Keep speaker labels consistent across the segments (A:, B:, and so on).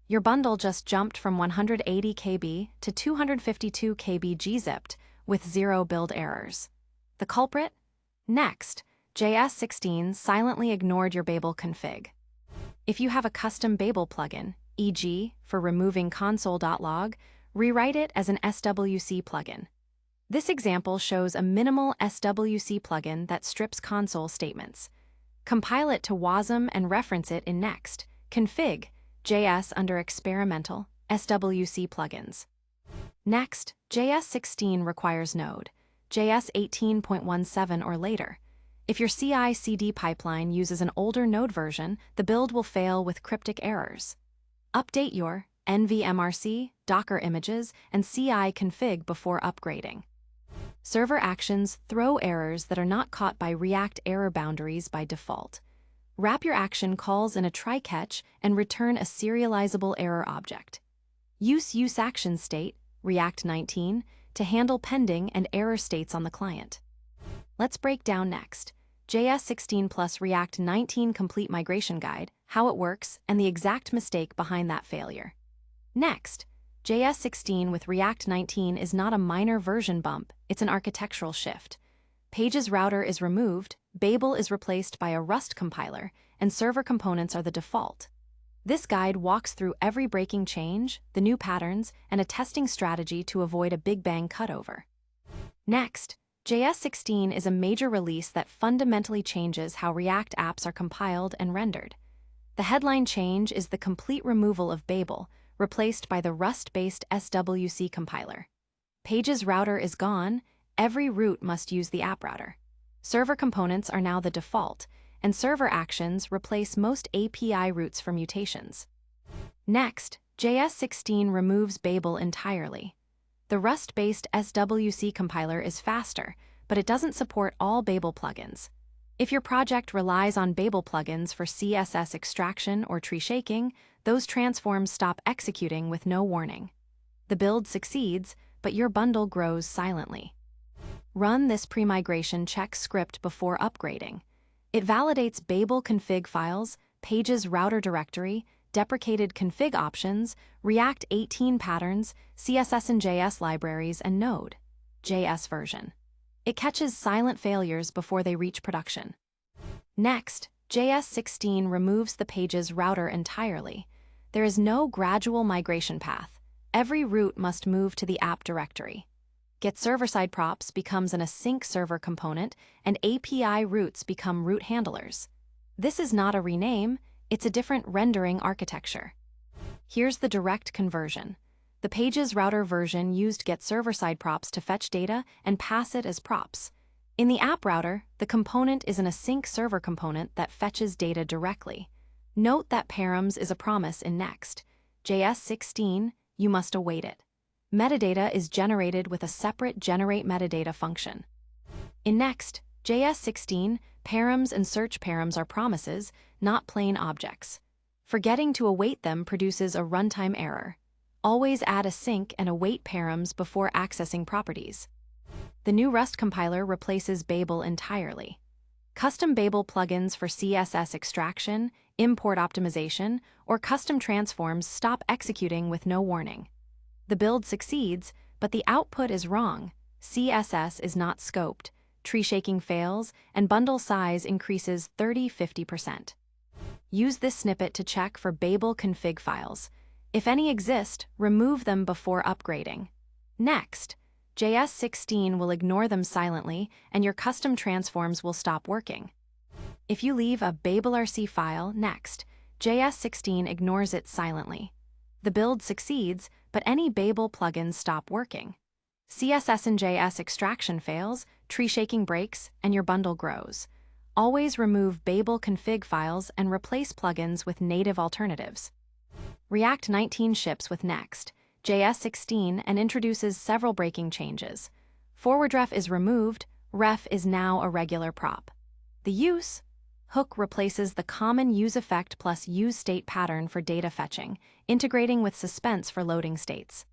A: Your bundle just jumped from 180 KB to 252 KB gzipped with 0 build errors. The culprit? Next.js 16 silently ignored your Babel config. If you have a custom Babel plugin, e.g., for removing console.log, rewrite it as an SWC plugin. This example shows a minimal SWC plugin that strips console statements. Compile it to WASM and reference it in Next.js under Experimental SWC plugins. Next.js 16 requires Node.js 18.17 or later. If your CI/CD pipeline uses an older Node version, the build will fail with cryptic errors. Update your nvmrc, Docker images, and CI config before upgrading. Server actions throw errors that are not caught by React error boundaries by default. Wrap your action calls in a try-catch and return a serializable error object. Use useActionState, React 19, to handle pending and error states on the client. Let's break down Next.js 16 plus React 19 complete migration guide, how it works, and the exact mistake behind that failure. Next.js 16 with React 19 is not a minor version bump, it's an architectural shift. Pages router is removed, Babel is replaced by a Rust compiler, and server components are the default. This guide walks through every breaking change, the new patterns, and a testing strategy to avoid a big bang cutover. Next.js 16 is a major release that fundamentally changes how React apps are compiled and rendered. The headline change is the complete removal of Babel, replaced by the Rust-based SWC compiler. Pages router is gone, every route must use the app router. Server components are now the default, and server actions replace most API routes for mutations. Next.js 16 removes Babel entirely. The Rust-based SWC compiler is faster, but it doesn't support all Babel plugins. If your project relies on Babel plugins for CSS extraction or tree shaking, those transforms stop executing with no warning. The build succeeds, but your bundle grows silently. Run this pre-migration check script before upgrading. It validates Babel config files, pages router directory, deprecated config options, React 18 patterns, CSS and JS libraries, and Node.js version. It catches silent failures before they reach production. Next.js 16 removes the pages router entirely. There is no gradual migration path. Every route must move to the app directory. Get server-side props becomes an async server component, and API routes become route handlers. This is not a rename, it's a different rendering architecture. Here's the direct conversion. The pages router version used get server-side props to fetch data and pass it as props. In the app router, the component is an async server component that fetches data directly. Note that Params is a promise in Next.js 16, you must await it. Metadata is generated with a separate generate metadata function. In Next.js 16, params and search params are promises, not plain objects. Forgetting to await them produces a runtime error. Always add async and await params before accessing properties. The new Rust compiler replaces Babel entirely. Custom Babel plugins for CSS extraction, import optimization, or custom transforms stop executing with no warning. The build succeeds, but the output is wrong. CSS is not scoped, tree shaking fails, and bundle size increases 30–50%. Use this snippet to check for Babel config files. If any exist, remove them before upgrading. Next.js 16 will ignore them silently, and your custom transforms will stop working. If you leave a babelrc file, Next.js 16 ignores it silently. The build succeeds, but any Babel plugins stop working. CSS and JS extraction fails, tree shaking breaks, and your bundle grows. Always remove Babel config files and replace plugins with native alternatives. React 19 ships with Next.js 16 and introduces several breaking changes. ForwardRef is removed, ref is now a regular prop. The use hook replaces the common useEffect plus useState pattern for data fetching, integrating with Suspense for loading states.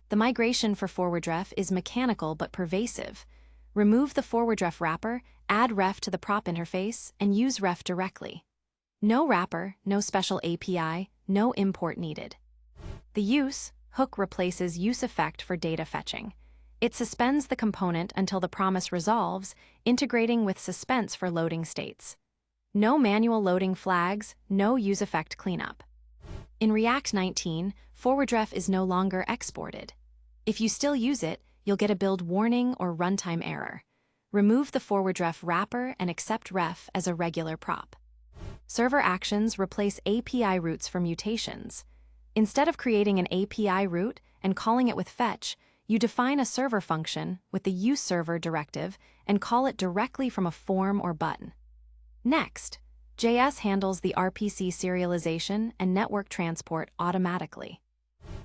A: The migration for forwardRef is mechanical but pervasive. Remove the forwardRef wrapper, add ref to the prop interface, and use ref directly. No wrapper, no special API, no import needed. The use hook replaces useEffect for data fetching. It suspends the component until the promise resolves, integrating with Suspense for loading states. No manual loading flags, no useEffect cleanup. In React 19, forwardRef is no longer exported. If you still use it, you'll get a build warning or runtime error. Remove the forwardRef wrapper and accept ref as a regular prop. Server actions replace API routes for mutations. Instead of creating an API route and calling it with fetch, you define a server function with the useServer directive and call it directly from a form or button. Next.js handles the RPC serialization and network transport automatically.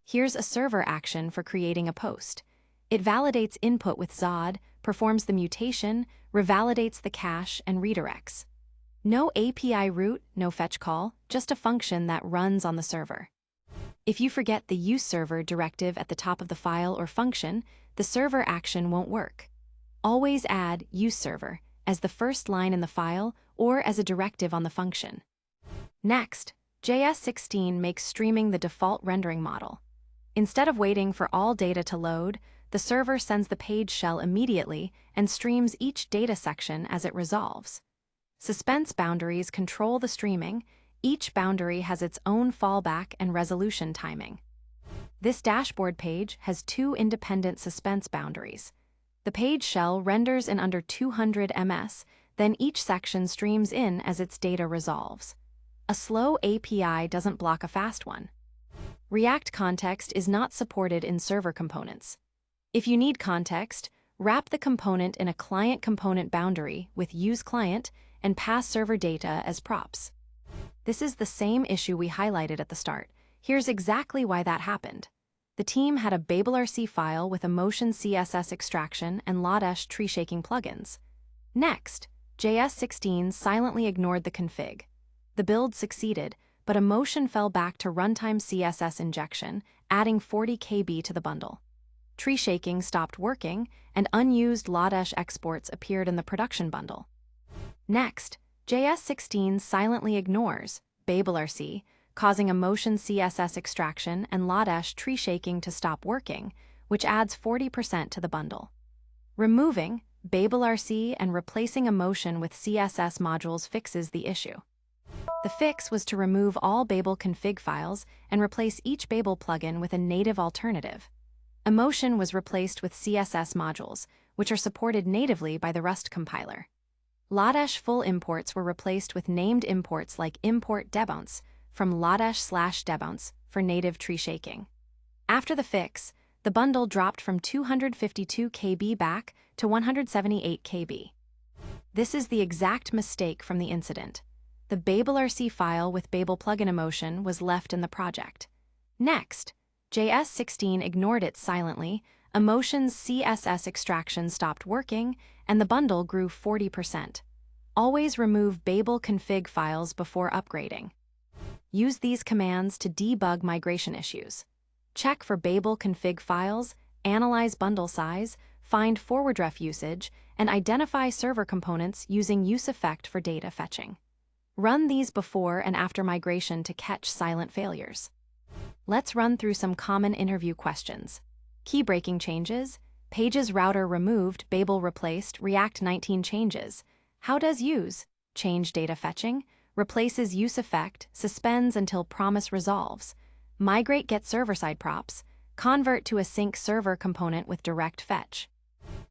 A: Here's a server action for creating a post. It validates input with Zod, performs the mutation, revalidates the cache, and redirects. No API route, no fetch call, just a function that runs on the server. If you forget the useServer directive at the top of the file or function, the server action won't work. Always add useServer as the first line in the file or as a directive on the function. Next.js 16 makes streaming the default rendering model. Instead of waiting for all data to load, the server sends the page shell immediately and streams each data section as it resolves. Suspense boundaries control the streaming. Each boundary has its own fallback and resolution timing. This dashboard page has two independent suspense boundaries. The page shell renders in under 200 ms, then each section streams in as its data resolves. A slow API doesn't block a fast one. React context is not supported in server components. If you need context, wrap the component in a client component boundary with useClient and pass server data as props. This is the same issue we highlighted at the start. Here's exactly why that happened. The team had a babelrc file with emotion CSS extraction and Lodash tree shaking plugins. Next.js 16 silently ignored the config. The build succeeded, but emotion fell back to runtime CSS injection, adding 40 KB to the bundle. Tree shaking stopped working, and unused Lodash exports appeared in the production bundle. Next.js 16 silently ignores babelrc, causing emotion CSS extraction and Lodash tree shaking to stop working, which adds 40% to the bundle. Removing babelrc and replacing emotion with CSS modules fixes the issue. The fix was to remove all Babel config files and replace each Babel plugin with a native alternative. Emotion was replaced with CSS modules, which are supported natively by the Rust compiler. Lodash full imports were replaced with named imports like import debounce from Lodash/debounce for native tree shaking. After the fix, the bundle dropped from 252 KB back to 178 KB. This is the exact mistake from the incident. The babelrc file with Babel plugin emotion was left in the project. Next.js 16 ignored it silently, emotion's CSS extraction stopped working, and the bundle grew 40%. Always remove Babel config files before upgrading. Use these commands to debug migration issues. Check for Babel config files, analyze bundle size, find forwardRef usage, and identify server components using useEffect for data fetching. Run these before and after migration to catch silent failures. Let's run through some common interview questions. Key breaking changes, pages router removed, Babel replaced, React 19 changes. How does use change data fetching? Replaces useEffect, suspends until promise resolves. Migrate get server-side props, convert to a sync server component with direct fetch.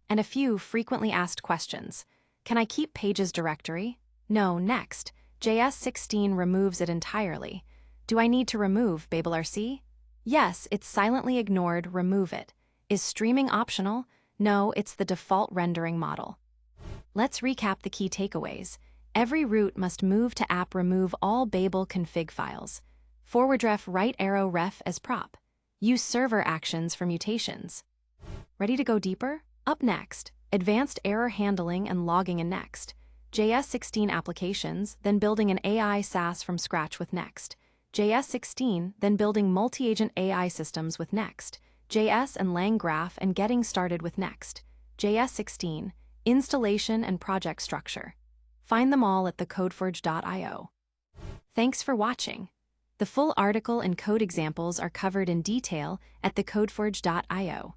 A: And a few frequently asked questions. Can I keep pages directory? No. Next.js 16 removes it entirely. Do I need to remove babelrc? Yes, it's silently ignored, remove it. Is streaming optional? No, it's the default rendering model. Let's recap the key takeaways. Every route must move to app remove all Babel config files. forwardRef right arrow ref as prop. Use server actions for mutations. Ready to go deeper? Up next, advanced error handling and logging in Next.js 16 applications, then building an AI SaaS from scratch with Next.js 16, then building multi-agent AI systems with Next.js and LangGraph, and getting started with Next.js 16, installation and project structure. Find them all at TheCodeForge.io. Thanks for watching. The full article and code examples are covered in detail at thecodeforge.io.